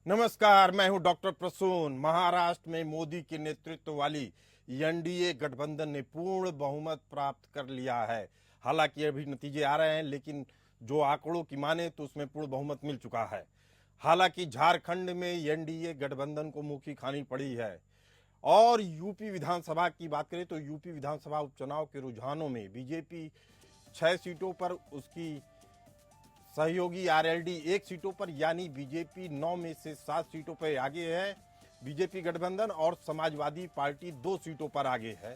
नमस्कार, मैं हूं डॉक्टर प्रसून। महाराष्ट्र में मोदी के नेतृत्व वाली एनडीए गठबंधन ने पूर्ण बहुमत प्राप्त कर लिया है। हालांकि अभी नतीजे आ रहे हैं, लेकिन जो आंकड़ों की माने तो उसमें पूर्ण बहुमत मिल चुका है। हालांकि झारखंड में एनडीए गठबंधन को मुंह की खानी पड़ी है। और यूपी विधानसभा की बात करें तो यूपी विधानसभा उपचुनाव के रुझानों में बीजेपी 6 सीटों पर, उसकी सहयोगी आरएलडी 1 सीटों पर, यानी बीजेपी 9 में से 7 सीटों पर आगे है। बीजेपी गठबंधन और समाजवादी पार्टी 2 सीटों पर आगे है।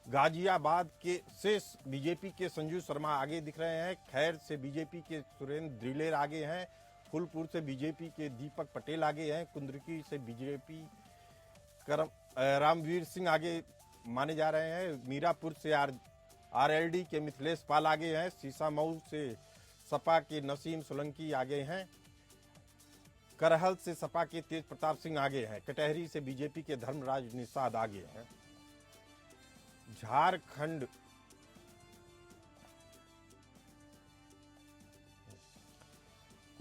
गाजियाबाद के से बीजेपी के संजू शर्मा आगे दिख रहे हैं। खैर से बीजेपी के सुरेंद्र द्रिलेर आगे हैं। फूलपुर से बीजेपी के दीपक पटेल आगे हैं। कुंदरकी से बीजेपी रामवीर सिंह आगे माने जा रहे हैं। मीरापुर से आरएलडी के मिथिलेश पाल आगे हैं। सीसामऊ से सपा के नसीम सोलंकी आगे हैं। करहल से सपा के तेज प्रताप सिंह आगे हैं। कटहरी से बीजेपी के धर्मराज निषाद आगे हैं। झारखंड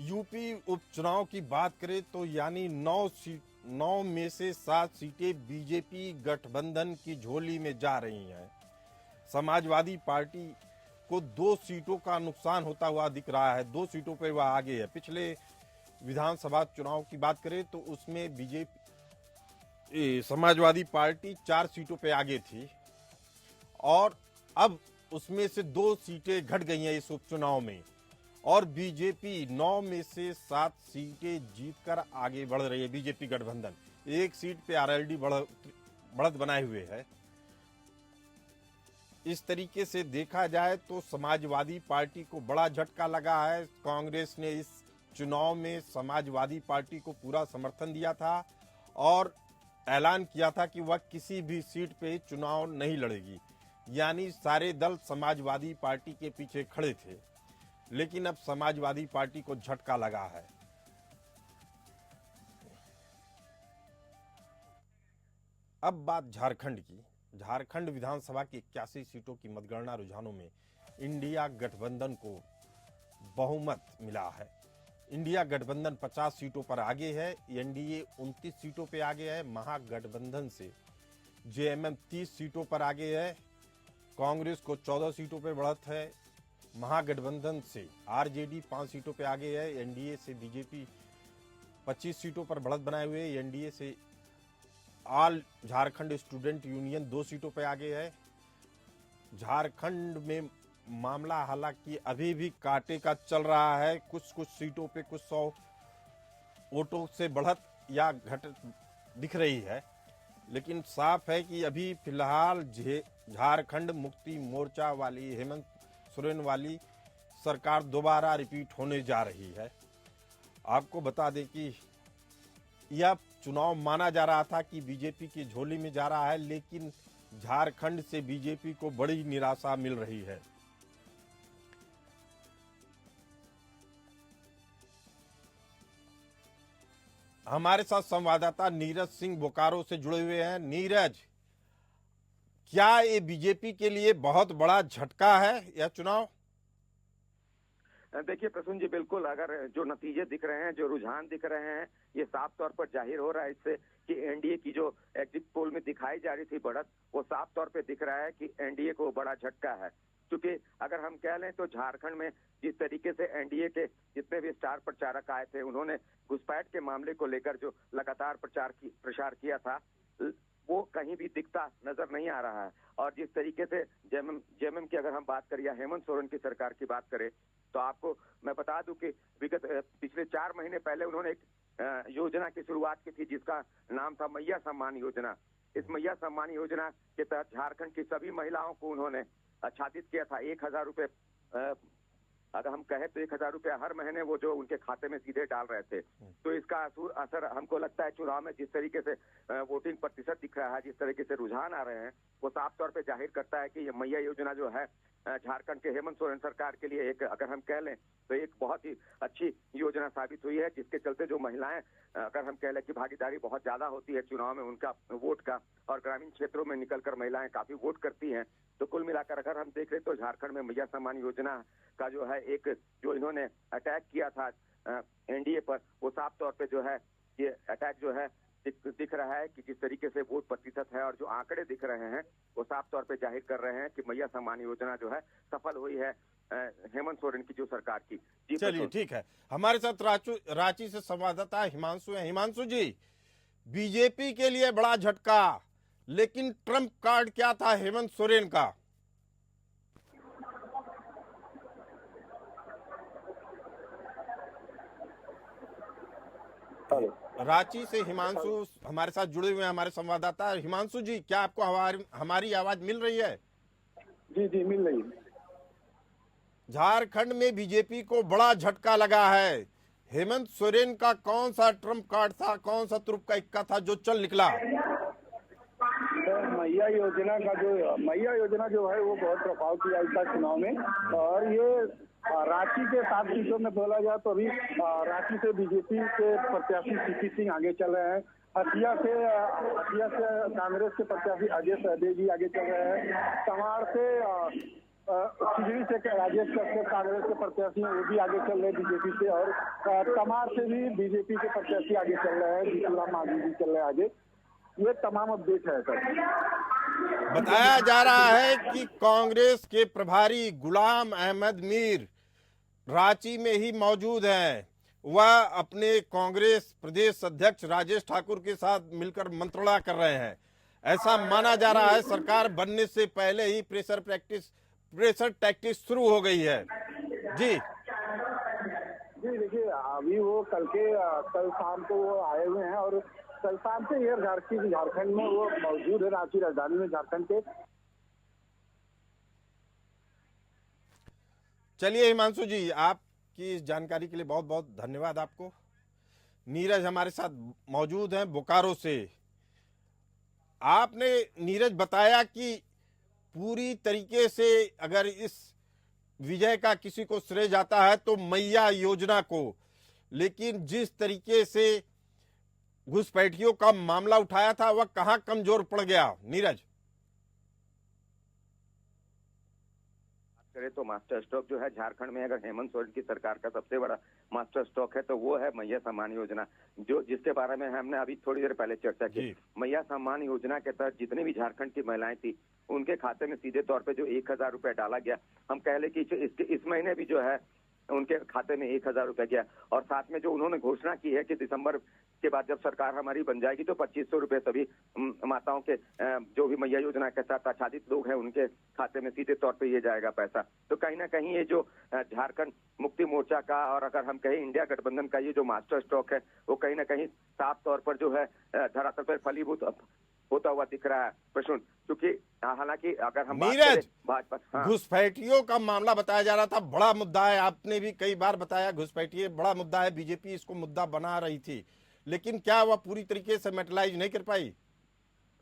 यूपी उपचुनाव की बात करें तो यानी 9 में से 7 सीटें बीजेपी गठबंधन की झोली में जा रही हैं। समाजवादी पार्टी को 2 सीटों का नुकसान होता हुआ दिख रहा है। 2 सीटों पर वह आगे है। पिछले विधानसभा चुनाव की बात करें तो उसमें बीजेपी समाजवादी पार्टी 4 सीटों पर आगे थी और अब उसमें से 2 सीटें घट गई हैं इस उपचुनाव में और बीजेपी 9 में से 7 सीटें जीतकर आगे बढ़ रही है। बीजेपी गठबंधन 1 सीट पे आरएलडी बढ़त बनाए हुए है। इस तरीके से देखा जाए तो समाजवादी पार्टी को बड़ा झटका लगा है। कांग्रेस ने इस चुनाव में समाजवादी पार्टी को पूरा समर्थन दिया था और ऐलान किया था कि वह किसी भी सीट पे चुनाव नहीं लड़ेगी, यानी सारे दल समाजवादी पार्टी के पीछे खड़े थे। लेकिन अब समाजवादी पार्टी को झटका लगा है। अब बात झारखंड की। झारखंड विधानसभा की 81 सीटों की मतगणना रुझानों में इंडिया गठबंधन को बहुमत मिला है। इंडिया गठबंधन 50 सीटों पर आगे है। एनडीए 29 सीटों पर आगे है। महागठबंधन से जेएमएम 30 सीटों पर आगे है। कांग्रेस को 14 सीटों पर बढ़त है। महागठबंधन से आरजेडी 5 सीटों पर आगे है। एनडीए से बीजेपी 25 सीटों पर बढ़त बनाए हुए। एनडीए से ऑल झारखंड स्टूडेंट यूनियन 2 सीटों पर आगे है। झारखंड में मामला हालांकि अभी भी कांटे का चल रहा है। कुछ सीटों पे कुछ 100 वोटों से बढ़त या घट दिख रही है, लेकिन साफ है कि अभी फिलहाल झारखंड मुक्ति मोर्चा वाली हेमंत सोरेन वाली सरकार दोबारा रिपीट होने जा रही है। आपको बता दें कि यह चुनाव माना जा रहा था कि बीजेपी की झोली में जा रहा है, लेकिन झारखंड से बीजेपी को बड़ी निराशा मिल रही है। हमारे साथ संवाददाता नीरज सिंह बोकारो से जुड़े हुए हैं। नीरज, क्या ये बीजेपी के लिए बहुत बड़ा झटका है यह चुनाव? देखिए प्रसून जी, बिल्कुल। अगर जो नतीजे दिख रहे हैं, जो रुझान दिख रहे हैं, ये साफ तौर पर जाहिर हो रहा है इससे कि एनडीए की जो एग्जिट पोल में दिखाई जा रही थी बढ़त, वो साफ तौर पे दिख रहा है कि एनडीए को बड़ा झटका है। क्योंकि अगर हम कह लें तो झारखंड में जिस तरीके से एनडीए के जितने भी स्टार प्रचारक आए थे, उन्होंने घुसपैठ के मामले को लेकर जो लगातार प्रचार किया था, वो कहीं भी दिखता नजर नहीं आ रहा है। और जिस तरीके से जेएमएम की अगर हम बात करें या हेमंत सोरेन की सरकार की बात करें, तो आपको मैं बता दूं कि विगत पिछले 4 महीने पहले उन्होंने एक योजना की शुरुआत की थी जिसका नाम था मैया सम्मान योजना। इस मैया सम्मान योजना के तहत झारखंड की सभी महिलाओं को उन्होंने आच्छादित किया था। 1,000 रुपए, अगर हम कहें तो 1,000 रुपया हर महीने वो जो उनके खाते में सीधे डाल रहे थे। तो इसका असर हमको लगता है चुनाव में जिस तरीके से वोटिंग प्रतिशत दिख रहा है, जिस तरीके से रुझान आ रहे हैं, वो साफ तौर पे जाहिर करता है कि ये मैया योजना जो है झारखंड के हेमंत सोरेन सरकार के लिए एक, अगर हम कह लें तो एक बहुत ही अच्छी योजना साबित हुई है, जिसके चलते जो महिलाएं, अगर हम कह लें कि भागीदारी बहुत ज्यादा होती है चुनाव में उनका वोट का, और ग्रामीण क्षेत्रों में निकलकर महिलाएं काफी वोट करती हैं। तो कुल मिलाकर अगर हम देख रहे तो झारखंड में मैया सम्मान योजना का जो है एक जो इन्होंने अटैक किया था एनडीए पर, वो साफ तौर पे जो है ये अटैक जो है दिख रहा है कि जिस तरीके से वोट प्रतिशत है और जो आंकड़े दिख रहे हैं वो साफ तौर पे जाहिर कर रहे हैं कि मैया सम्मान योजना जो है सफल हुई है हेमंत सोरेन की जो सरकार की। जी चलिए ठीक है, हमारे साथ रांची से संवाददाता हिमांशु है। हिमांशु जी, बीजेपी के लिए बड़ा झटका, लेकिन ट्रम्प कार्ड क्या था हेमंत सोरेन का? रांची से हिमांशु हमारे साथ जुड़े हुए हैं, हमारे संवाददाता। हिमांशु जी, क्या आपको हमारी आवाज मिल रही है? जी जी मिल रही है। झारखंड में बीजेपी को बड़ा झटका लगा है। हेमंत सोरेन का कौन सा ट्रम्प कार्ड था, कौन सा तुरुप का इक्का था जो चल निकला? तो मैया योजना जो है वो बहुत प्रभाव किया इसका चुनाव में। और ये रांची के 7 सीटों में बोला जाए तो अभी रांची से बीजेपी के प्रत्याशी सीपी सिंह आगे चल रहे हैं। हटिया से कांग्रेस के प्रत्याशी अजय सहदेव जी आगे चल रहे हैं। तमाड़ से खिजड़ी से राजेश कश्यप कांग्रेस के प्रत्याशी हैं, वो भी आगे चल रहे हैं बीजेपी से। और तमाड़ से भी बीजेपी के प्रत्याशी आगे चल रहे हैं, जीतूराम मांझी जी चल रहे हैं आगे। ये तमाम अपडेट है सर। बताया जा रहा है कि कांग्रेस के प्रभारी गुलाम अहमद मीर रांची में ही मौजूद हैं। वह अपने कांग्रेस प्रदेश अध्यक्ष राजेश ठाकुर के साथ मिलकर मंत्रणा कर रहे हैं। ऐसा माना जा रहा है शासन बनने से पहले ही प्रेशर टैक्टिक्स शुरू हो गई है। जी जी देखिए, अभी वो कल शाम को वो आए हुए हैं और कल शाम से ये झारखंड में वो मौजूद है, रांची राजधानी में झारखंड के। चलिए हिमांशु जी, आपकी इस जानकारी के लिए बहुत बहुत धन्यवाद आपको। नीरज हमारे साथ मौजूद हैं बोकारो से। आपने नीरज बताया कि पूरी तरीके से अगर इस विजय का किसी को श्रेय जाता है तो मैया योजना को, लेकिन जिस तरीके से घुसपैठियों का मामला उठाया था वह कहां कमजोर पड़ गया नीरज? करें तो मास्टर स्ट्रोक जो है झारखंड में अगर हेमंत सोरेन की सरकार का सबसे बड़ा मास्टर स्ट्रोक है तो वो है मैया सम्मान योजना, जो जिसके बारे में हमने अभी थोड़ी देर पहले चर्चा की। मैया सम्मान योजना के तहत जितनी भी झारखंड की महिलाएं थी उनके खाते में सीधे तौर पे जो 1000 रुपए डाला गया, हम कह ले कि इस महीने भी जो है उनके खाते में 1000 रुपए गया। और साथ में जो उन्होंने घोषणा की है कि दिसंबर के बाद जब सरकार हमारी बन जाएगी तो 2500 रुपए सभी माताओं के जो भी मैया योजना के साथ आच्छादित लोग हैं उनके खाते में सीधे तौर पे ये जाएगा पैसा। तो कहीं ना कहीं ये जो झारखंड मुक्ति मोर्चा का और अगर हम कहें इंडिया गठबंधन का ये जो मास्टर स्ट्रोक है वो कहीं ना कहीं साफ तौर पर जो है धरातल पर फलीभूत होता हुआ दिख रहा है प्रसून। क्योंकि हालांकि अगर हम नीरज, भाजपा घुसपैठियों का मामला बताया जा रहा था, बड़ा मुद्दा है, आपने भी कई बार बताया घुसपैठिए बड़ा मुद्दा है, बीजेपी इसको मुद्दा बना रही थी, लेकिन क्या वह पूरी तरीके से मेटलाइज नहीं कर पाई?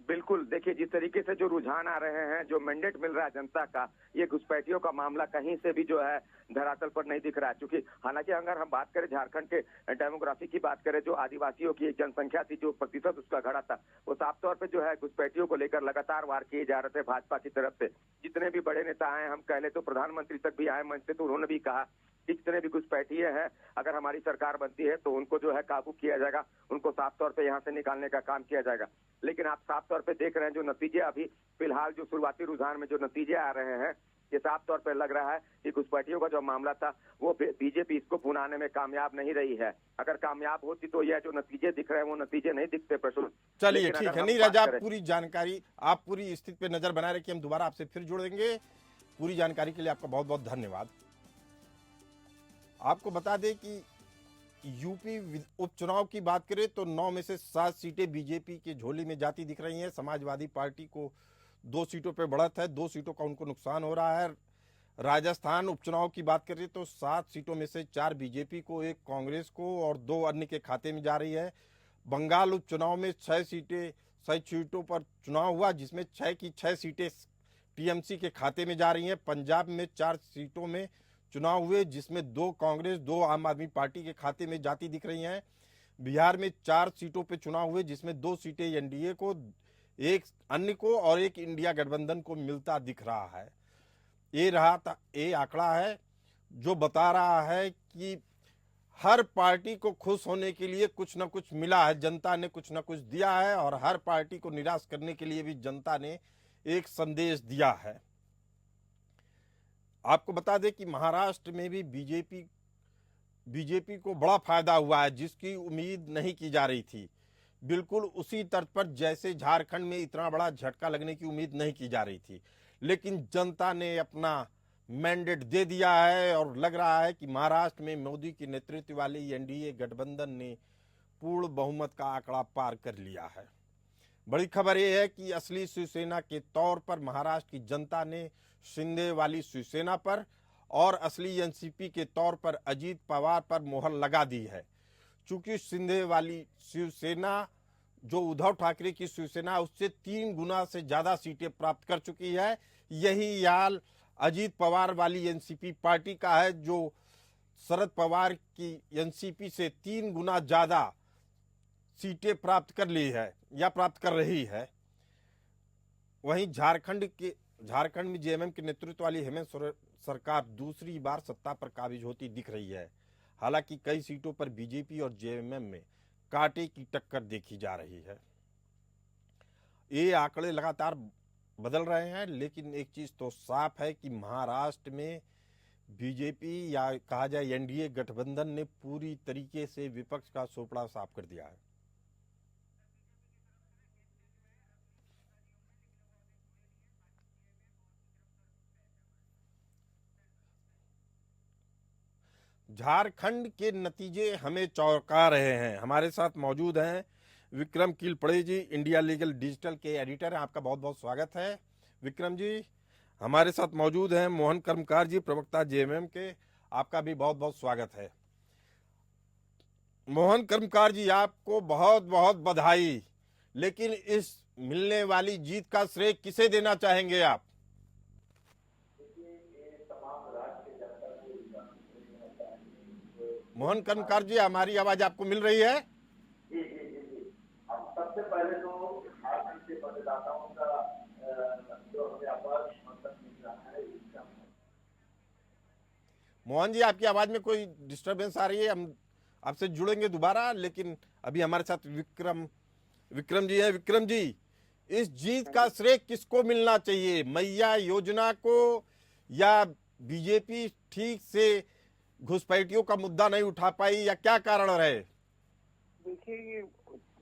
बिल्कुल, देखिए जिस तरीके से जो रुझान आ रहे हैं, जो मैंडेट मिल रहा है जनता का, ये घुसपैठियों का मामला कहीं से भी जो है धरातल पर नहीं दिख रहा है। क्योंकि हालांकि अगर हम बात करें झारखंड के डेमोग्राफी की बात करें, जो आदिवासियों की एक जनसंख्या थी, जो प्रतिशत उसका घड़ा था, वो साफ तौर पे जो है घुसपैठियों को लेकर लगातार वार किए जा रहे थे भाजपा की तरफ से। जितने भी बड़े नेता आए, हम कह ले तो प्रधानमंत्री तक भी आए मंच से, तो उन्होंने भी कहा कि जितने भी घुसपैठिए हैं अगर हमारी सरकार बनती है तो उनको जो है काबू किया जाएगा, उनको साफ तौर पे यहाँ से निकालने का काम किया जाएगा। लेकिन आप साफ तौर पे देख रहे हैं जो नतीजे अभी फिलहाल जो शुरुआती रुझान में जो नतीजे आ रहे हैं, ये साफ तौर पे लग रहा है कि घुसपैठियों का जो मामला था वो बीजेपी इसको भुनाने में कामयाब नहीं रही है। अगर कामयाब होती तो यह जो नतीजे दिख रहे हैं वो नतीजे नहीं दिखते प्रसून। चलिए ठीक है नीरज, आप पूरी जानकारी, आप पूरी स्थिति पे नजर बनाए रखिए, हम दोबारा आपसे फिर जुड़ेंगे। पूरी जानकारी के लिए आपका बहुत बहुत धन्यवाद। आपको बता दें कि यूपी उपचुनाव की बात करें तो 9 में से 7 सीटें बीजेपी की झोली में जाती दिख रही हैं। समाजवादी पार्टी को 2 सीटों पे बढ़त है, 2 सीटों का उनको नुकसान हो रहा है। राजस्थान उपचुनाव की बात करें तो 7 सीटों में से 4 बीजेपी को, 1 कांग्रेस को और 2 अन्य के खाते में जा रही है। बंगाल उपचुनाव में 6 सीटों पर चुनाव हुआ, जिसमें 6 की 6 सीटें टीएमसी के खाते में जा रही हैं। पंजाब में 4 सीटों में चुनाव हुए, जिसमें 2 कांग्रेस, 2 आम आदमी पार्टी के खाते में जाती दिख रही हैं। बिहार में 4 सीटों पे चुनाव हुए, जिसमें 2 सीटें एनडीए को, 1 अन्य को और 1 इंडिया गठबंधन को मिलता दिख रहा है। ये आंकड़ा है जो बता रहा है कि हर पार्टी को खुश होने के लिए कुछ ना कुछ मिला है, जनता ने कुछ ना कुछ दिया है, और हर पार्टी को निराश करने के लिए भी जनता ने एक संदेश दिया है। आपको बता दें कि महाराष्ट्र में भी बीजेपी को बड़ा फायदा हुआ है, जिसकी उम्मीद नहीं की जा रही थी। बिल्कुल उसी तर्ज पर जैसे झारखंड में इतना बड़ा झटका लगने की उम्मीद नहीं की जा रही थी, लेकिन जनता ने अपना मैंडेट दे दिया है और लग रहा है कि महाराष्ट्र में मोदी के नेतृत्व वाली एनडीए गठबंधन ने पूर्ण बहुमत का आंकड़ा पार कर लिया है। बड़ी खबर यह है कि असली शिवसेना के तौर पर महाराष्ट्र की जनता ने शिंदे वाली शिवसेना पर और असली एनसीपी के तौर पर अजीत पवार पर मोहर लगा दी है। चूंकि शिंदे वाली शिवसेना जो उद्धव ठाकरे की शिवसेना उससे 3 गुना से ज्यादा सीटें प्राप्त कर चुकी है, यही हाल अजीत पवार वाली एनसीपी पार्टी का है, जो शरद पवार की एनसीपी से 3 गुना ज्यादा सीटें प्राप्त कर ली है या प्राप्त कर रही है। वहीं झारखंड में जेएमएम के नेतृत्व वाली हेमंत सोरेन सरकार दूसरी बार सत्ता पर काबिज होती दिख रही है। हालांकि कई सीटों पर बीजेपी और जेएमएम में कांटे की टक्कर देखी जा रही है। ये आंकड़े लगातार बदल रहे हैं, लेकिन एक चीज तो साफ है कि महाराष्ट्र में बीजेपी या कहा जाए एनडीए गठबंधन ने पूरी तरीके से विपक्ष का सोपड़ा साफ कर दिया है। झारखंड के नतीजे हमें चौंका रहे हैं। हमारे साथ मौजूद हैं विक्रम किलपड़े जी, इंडिया लीगल डिजिटल के एडिटर हैं। आपका बहुत बहुत स्वागत है विक्रम जी। हमारे साथ मौजूद हैं मोहन कर्मकार जी, प्रवक्ता जेएमएम के। आपका भी बहुत बहुत स्वागत है। मोहन कर्मकार जी, आपको बहुत बहुत बधाई, लेकिन इस मिलने वाली जीत का श्रेय किसे देना चाहेंगे आप? मोहन कर्मकार जी, हमारी आवाज आपको मिल रही है? जी जी जी जी। अब सबसे पहले तो झारखंड के मतदाताओं का जो हमें अपार समर्थन मिल रहा है इसका। मोहन जी, आपकी आवाज में कोई डिस्टरबेंस आ रही है, हम आपसे जुड़ेंगे दोबारा, लेकिन अभी हमारे साथ विक्रम जी हैं। विक्रम जी, इस जीत का श्रेय किसको मिलना चाहिए, मैया योजना को या बीजेपी ठीक से घुसपैठियों का मुद्दा नहीं उठा पाई, या क्या कारण रहे? देखिए, ये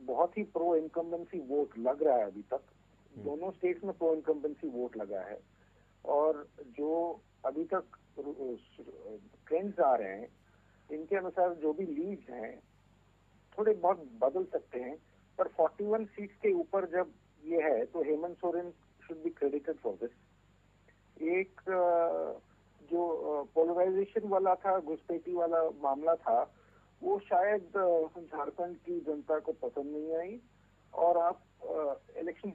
बहुत ही प्रो इनकम्बेंसी वोट लग रहा है अभी तक। दोनों स्टेट्स में प्रो इनकम्बेंसी वोट लगा है, और जो अभी तक ट्रेंड्स आ रहे हैं इनके अनुसार जो भी लीड्स हैं थोड़े बहुत बदल सकते हैं, पर 41 सीट्स के ऊपर जब ये है तो Hemant Soren should be credited for this. एक जो पोलराइजेशन वाला था, घुसपैठी वाला मामला था, वो शायद झारखंड की जनता को पसंद नहीं आई, और आप इलेक्शन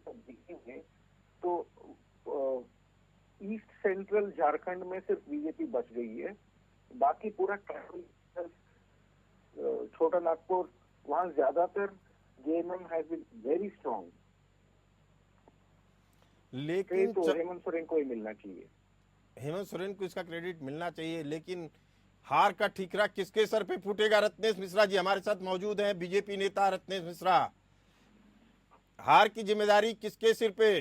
देखेंगे तो ईस्ट सेंट्रल झारखंड में सिर्फ बीजेपी बच गई है। बाकी पूरा छोटा नागपुर, वहां ज्यादातर JMM has been very strong. लेकिन तो हेमंत सोरेन को ही मिलना चाहिए। हेमंत सोरेन को इसका क्रेडिट मिलना चाहिए, लेकिन हार का ठीकरा किसके सर पे फूटेगा? रत्नेश मिश्रा जी हमारे साथ मौजूद हैं, बीजेपी नेता रत्नेश मिश्रा। हार की जिम्मेदारी किसके सिर पे?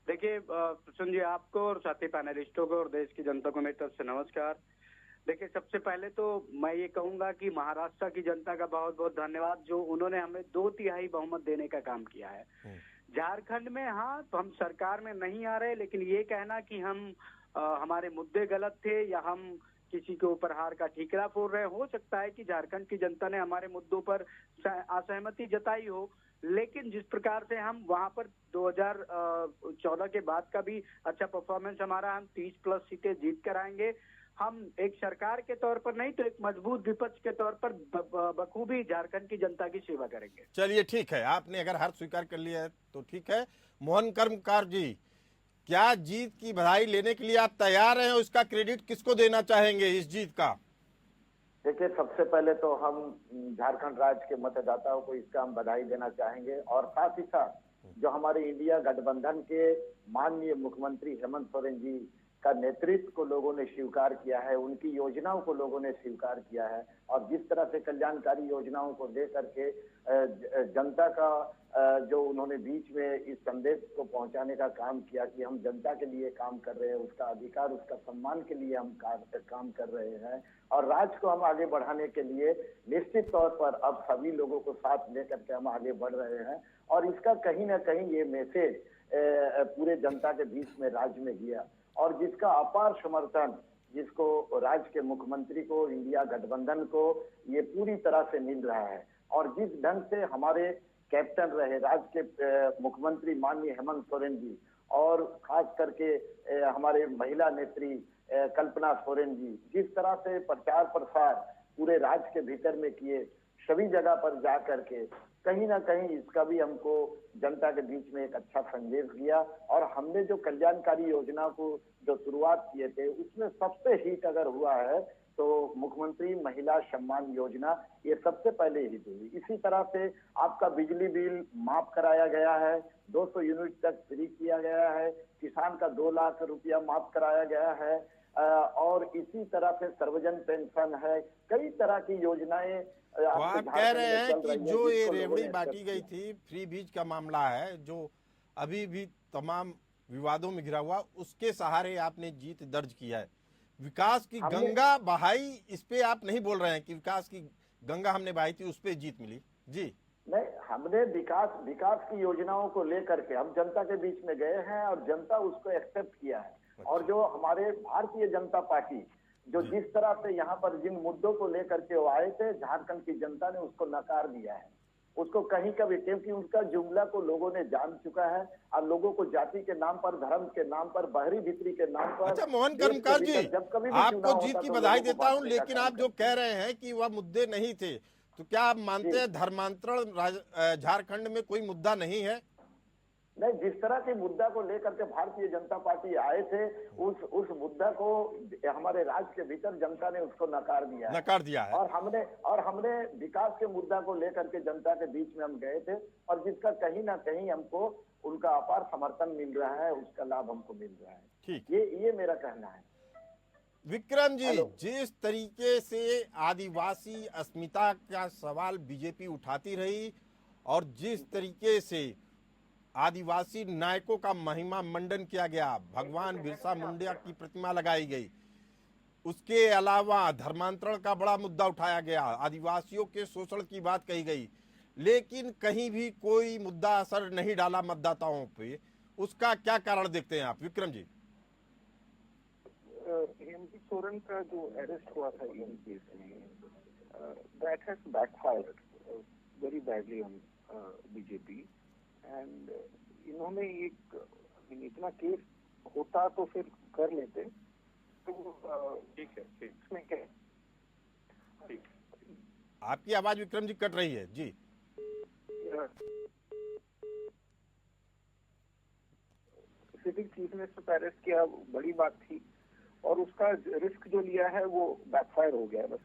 देखिए प्रसून जी, आपको और साथी पैनलिस्टों को और देश की जनता को मेरी तरफ से नमस्कार। देखिए, सबसे पहले तो मैं ये कहूंगा कि महाराष्ट्र की जनता का बहुत बहुत धन्यवाद, जो उन्होंने हमें 2/3 बहुमत देने का काम किया है। झारखंड में हाँ, तो हम सरकार में नहीं आ रहे, लेकिन ये कहना कि हम हमारे मुद्दे गलत थे या हम किसी के ऊपर हार का ठीकरा फोड़ रहे, हो सकता है कि झारखंड की जनता ने हमारे मुद्दों पर असहमति जताई हो, लेकिन जिस प्रकार से हम वहां पर 2014 के बाद का भी अच्छा परफॉर्मेंस हमारा, हम 30+ सीटें जीत कर आएंगे। हम एक सरकार के तौर पर नहीं तो एक मजबूत विपक्ष के तौर पर बखूबी झारखंड की जनता की सेवा करेंगे। चलिए ठीक है, आपने अगर हार स्वीकार कर लिया है तो ठीक है। मोहन कर्मकार जी, क्या जीत की बधाई लेने के लिए आप तैयार हैं, और इसका क्रेडिट किसको देना चाहेंगे इस जीत का? देखिए, सबसे पहले तो हम झारखंड राज्य के मतदाताओं को इसका हम बधाई देना चाहेंगे, और साथ ही साथ जो हमारे इंडिया गठबंधन के माननीय मुख्यमंत्री हेमंत सोरेन जी का नेतृत्व को लोगों ने स्वीकार किया है, उनकी योजनाओं को लोगों ने स्वीकार किया है। और जिस तरह से कल्याणकारी योजनाओं को लेकर के जनता का जो उन्होंने बीच में इस संदेश को पहुंचाने का काम किया कि हम जनता के लिए काम कर रहे हैं, उसका अधिकार, उसका सम्मान के लिए हम काम कर रहे हैं और राज्य को हम आगे बढ़ाने के लिए निश्चित तौर पर अब सभी लोगों को साथ लेकर के हम आगे बढ़ रहे हैं। और इसका कहीं ना कहीं ये मैसेज पूरे जनता के बीच में राज्य में गया और जिसका अपार समर्थन जिसको राज्य के मुख्यमंत्री को, इंडिया गठबंधन को ये पूरी तरह से मिल रहा है। और जिस ढंग से हमारे कैप्टन रहे राज्य के मुख्यमंत्री माननीय हेमंत सोरेन जी और खास करके हमारे महिला नेत्री कल्पना सोरेन जी, जिस तरह से प्रचार प्रसार पूरे राज्य के भीतर में किए, सभी जगह पर जा करके कहीं ना कहीं इसका भी हमको जनता के बीच में एक अच्छा संदेश दिया। और हमने जो कल्याणकारी योजना को जो शुरुआत किए थे उसमें सबसे हिट अगर हुआ है तो मुख्यमंत्री महिला सम्मान योजना ये सबसे पहले हिट हुई। इसी तरह से आपका बिजली बिल माफ कराया गया है, 200 यूनिट तक फ्री किया गया है, किसान का 2 लाख रुपया माफ कराया गया है और इसी तरह से सर्वजन पेंशन है, कई तरह की योजनाएं तो आप कह रहे हैं कि जो ये रेवड़ी बांटी गई थी, फ्री बीज का मामला है जो अभी भी तमाम विवादों में घिरा हुआ, उसके सहारे आपने जीत दर्ज किया है। विकास की गंगा बहाई, इस पे आप नहीं बोल रहे हैं कि विकास की गंगा हमने बहाई थी, उस पे जीत मिली? जी नहीं, हमने विकास की योजनाओं को लेकर के हम जनता के बीच में गए हैं और जनता उसको एक्सेप्ट किया है। और जो हमारे भारतीय जनता पार्टी जो जिस तरह से यहाँ पर जिन मुद्दों को लेकर के वो आए थे, झारखंड की जनता ने उसको नकार दिया है, उसको कहीं का भी, क्योंकि उनका जुमला को लोगों ने जान चुका है और लोगों को जाति के नाम पर, धर्म के नाम पर, बहरी भित्री के नाम पर। अच्छा मोहन कर्मकार जी, आपको जीत की बधाई देता हूं, लेकिन आप जो कह रहे हैं कि वह मुद्दे नहीं थे, तो क्या आप मानते हैं धर्मांतरण झारखंड में कोई मुद्दा नहीं है? नहीं, जिस तरह के मुद्दा को लेकर के भारतीय जनता पार्टी आए थे उस मुद्दा को हमारे राज्य के भीतर जनता ने उसको नकार दिया है। और हमने विकास के मुद्दा को लेकर के जनता के बीच में हम गए थे और जिसका कहीं ना कहीं हमको उनका अपार समर्थन मिल रहा है, उसका लाभ हमको मिल रहा है। ठीक, ये मेरा कहना है। विक्रम जी, जिस तरीके से आदिवासी अस्मिता का सवाल बीजेपी उठाती रही और जिस तरीके से आदिवासी नायकों का महिमा मंडन किया गया, भगवान बिरसा मुंडा की प्रतिमा लगाई गई, उसके अलावा धर्मांतरण का बड़ा मुद्दा उठाया गया, आदिवासियों के शोषण की बात कही गई, लेकिन कहीं भी कोई मुद्दा असर नहीं डाला मतदाताओं पे, उसका क्या कारण देखते हैं आप विक्रम जी? हेमंत सोरेन का जो अरेस्ट हुआ था इन केस में, that has backfired very badly on BJP and इन्होंने इतना केस होता तो फिर कर लेते, तो ठीक है, इसमें क्या ठीक। आपकी आवाज विक्रम जी कट रही है जी। सिटिंग चीफ मिनिस्टर को अरेस्ट किया, बड़ी बात थी और उसका रिस्क जो लिया है वो बैकफायर हो गया। बस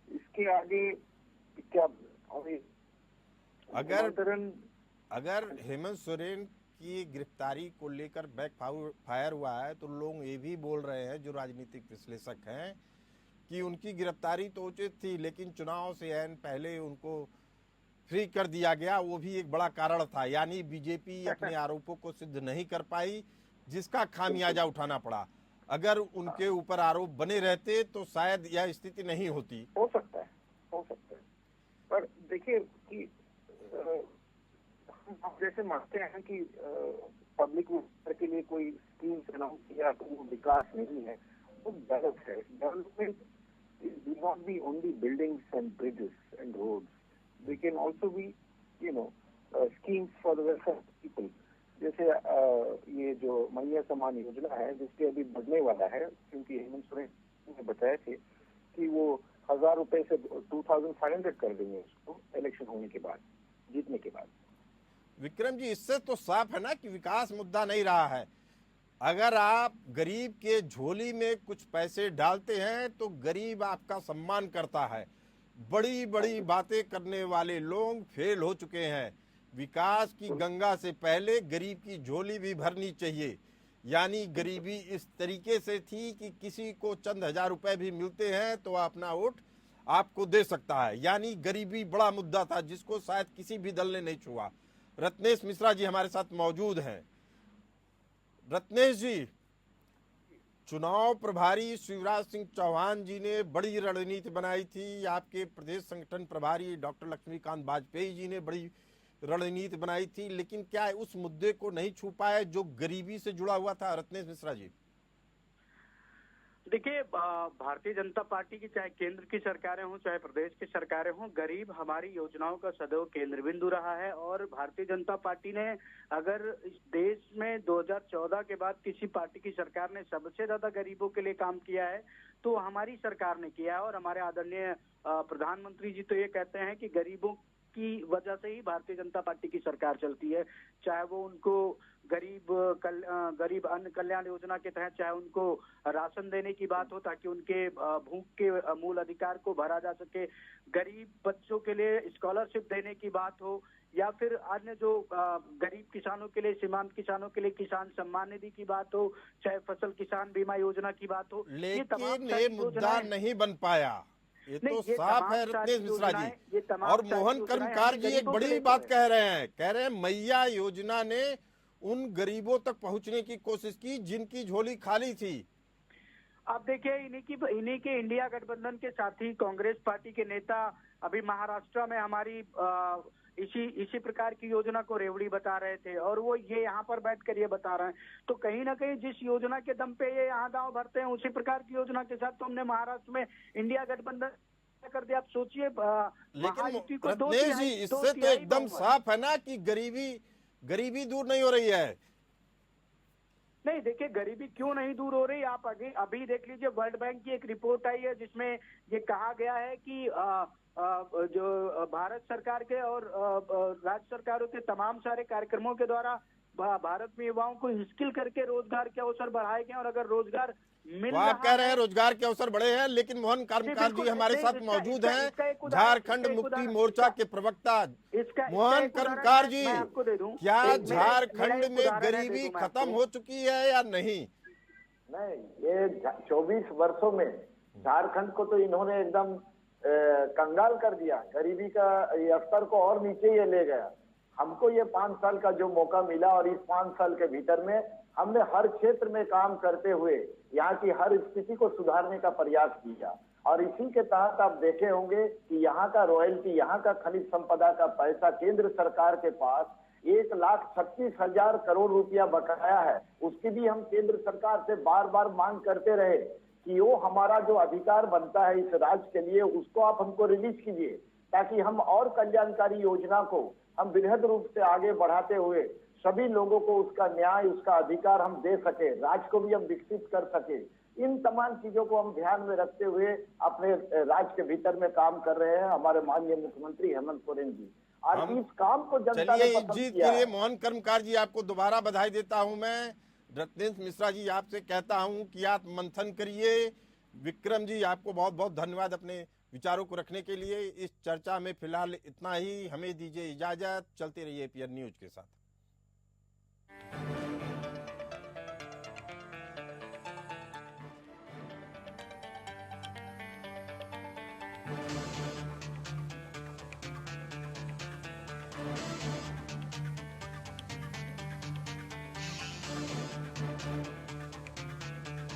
इसके आगे क्या, अगर हेमंत सोरेन की गिरफ्तारी को लेकर बैक फायर हुआ है तो लोग ये भी बोल रहे हैं, जो राजनीतिक विश्लेषक हैं, कि उनकी गिरफ्तारी तो उचित थी लेकिन चुनाव से ऐन पहले उनको फ्री कर दिया गया, वो भी एक बड़ा कारण था। यानी बीजेपी अपने आरोपों को सिद्ध नहीं कर पाई, जिसका खामियाजा उठाना पड़ा। अगर उनके ऊपर आरोप बने रहते तो शायद यह स्थिति नहीं होती। हो सकता है। पर देखिए कि हम जैसे मानते हैं कि पब्लिक के लिए कोई स्कीम अनाउंस किया तो वो विकास नहीं है, वो गलत है। Development will not be only buildings and bridges and roads. They can also be, schemes for the welfare of people. जैसे ये जो मैया सम्मान योजना है, जिसके अभी बढ़ने वाला है, क्योंकि हेमंत सोरेन ने बताया थे कि वो 1000 रुपए से 2500 कर देंगे उसको इलेक्शन होने के बाद, जीतने के बाद। विक्रम जी, इससे तो साफ है ना कि विकास मुद्दा नहीं रहा है। अगर आप गरीब के झोली में कुछ पैसे डालते हैं तो गरीब आपका सम्मान करता है। बड़ी बड़ी बातें करने वाले लोग फेल हो चुके हैं। विकास की गंगा से पहले गरीब की झोली भी भरनी चाहिए, यानी गरीबी इस तरीके से थी कि किसी को चंद हजार रुपए भी मिलते हैं तो अपना वोट आपको दे सकता है। यानी गरीबी बड़ा मुद्दा था जिसको शायद किसी भी दल ने नहीं छुआ। रत्नेश मिश्रा जी हमारे साथ मौजूद हैं। रत्नेश जी, चुनाव प्रभारी शिवराज सिंह चौहान जी ने बड़ी रणनीति बनाई थी, आपके प्रदेश संगठन प्रभारी डॉक्टर लक्ष्मीकांत वाजपेयी जी ने बड़ी रणनीति बनाई थी, लेकिन क्या उस मुद्दे को नहीं छू पाए जो गरीबी से जुड़ा हुआ था? रत्नेश मिश्रा जी, देखिए, भारतीय जनता पार्टी की चाहे केंद्र की सरकारें हों चाहे प्रदेश की सरकारें हों, गरीब हमारी योजनाओं का सदैव केंद्र बिंदु रहा है। और भारतीय जनता पार्टी ने अगर इस देश में 2014 के बाद किसी पार्टी की सरकार ने सबसे ज्यादा गरीबों के लिए काम किया है तो हमारी सरकार ने किया है। और हमारे आदरणीय प्रधानमंत्री जी तो ये कहते हैं कि गरीबों की वजह से ही भारतीय जनता पार्टी की सरकार चलती है, चाहे वो उनको गरीब अन्न कल्याण योजना के तहत चाहे उनको राशन देने की बात हो ताकि उनके भूख के मूल अधिकार को भरा जा सके, गरीब बच्चों के लिए स्कॉलरशिप देने की बात हो, या फिर अन्य जो गरीब किसानों के लिए, सीमांत किसानों के लिए किसान सम्मान निधि की बात हो, चाहे फसल किसान बीमा योजना की बात हो, लेकिन ये मुद्दा नहीं बन पाया। ये तो साफ है रत्नेश मिश्रा जी। और मोहन कर्मकार जी एक बड़ी बात कह रहे हैं मैया योजना ने उन गरीबों तक पहुंचने की कोशिश की जिनकी झोली खाली थी। आप देखिए, इन्हीं के इंडिया गठबंधन के साथी कांग्रेस पार्टी के नेता अभी महाराष्ट्र में हमारी इसी प्रकार की योजना को रेवड़ी बता रहे थे और वो ये यहाँ पर बैठकर ये बता रहे हैं। तो कहीं ना कहीं जिस योजना के दम पे ये यहाँ दांव भरते हैं उसी प्रकार की योजना के साथ तो हमने महाराष्ट्र में इंडिया गठबंधन कर दिया। आप सोचिए, लेकिन रत्नेश जी, इससे तो एकदम साफ है ना कि गरीबी दूर नहीं हो रही है। नहीं, देखिए, गरीबी क्यों नहीं दूर हो रही, आप अभी देख लीजिए, वर्ल्ड बैंक की एक रिपोर्ट आई है जिसमें ये कहा गया है कि जो भारत सरकार के और राज्य सरकारों के तमाम सारे कार्यक्रमों के द्वारा भारत में युवाओं को स्किल करके रोजगार के अवसर बढ़ाए गए और अगर रोजगार मिल रहा है, आप कह रहे हैं रोजगार के अवसर बढ़े हैं, लेकिन मोहन कर्मकार जी हमारे साथ मौजूद हैं, झारखंड मुक्ति मोर्चा के प्रवक्ता मोहन कर्मकार जी। क्या झारखंड में गरीबी खत्म हो चुकी है या नहीं? नहीं, ये 24 वर्षों में झारखंड को तो इन्होंने एकदम कंगाल कर दिया, गरीबी का ये स्तर को और नीचे ये ले गया। हमको ये 5 साल का जो मौका मिला और इस 5 साल के भीतर में हमने हर क्षेत्र में काम करते हुए यहाँ की हर स्थिति को सुधारने का प्रयास किया और इसी के तहत आप देखे होंगे कि यहाँ का रॉयल्टी, यहाँ का खनिज संपदा का पैसा केंद्र सरकार के पास 1,36,000 करोड़ रुपया बकाया है। उसकी भी हम केंद्र सरकार से बार बार मांग करते रहे कि वो हमारा जो अधिकार बनता है इस राज्य के लिए उसको आप हमको रिलीज कीजिए ताकि हम और कल्याणकारी योजना को हम बृहद रूप से आगे बढ़ाते हुए सभी लोगों को उसका न्याय, उसका अधिकार हम दे सके, राज्य को भी हम विकसित कर सके। इन तमाम चीजों को हम ध्यान में रखते हुए अपने राज्य के भीतर में काम कर रहे हैं हमारे माननीय मुख्यमंत्री हेमंत सोरेन जी। और इस काम को जनता ने पसंद जीत किया। के लिए मोहन कर्मकार जी आपको दोबारा बधाई देता हूं मैं। रत्नेश मिश्रा जी आपसे कहता हूं कि आप मंथन करिए। विक्रम जी आपको बहुत बहुत धन्यवाद अपने विचारों को रखने के लिए। इस चर्चा में फिलहाल इतना ही, हमें दीजिए इजाजत। चलते रहिए एपीएन न्यूज के साथ।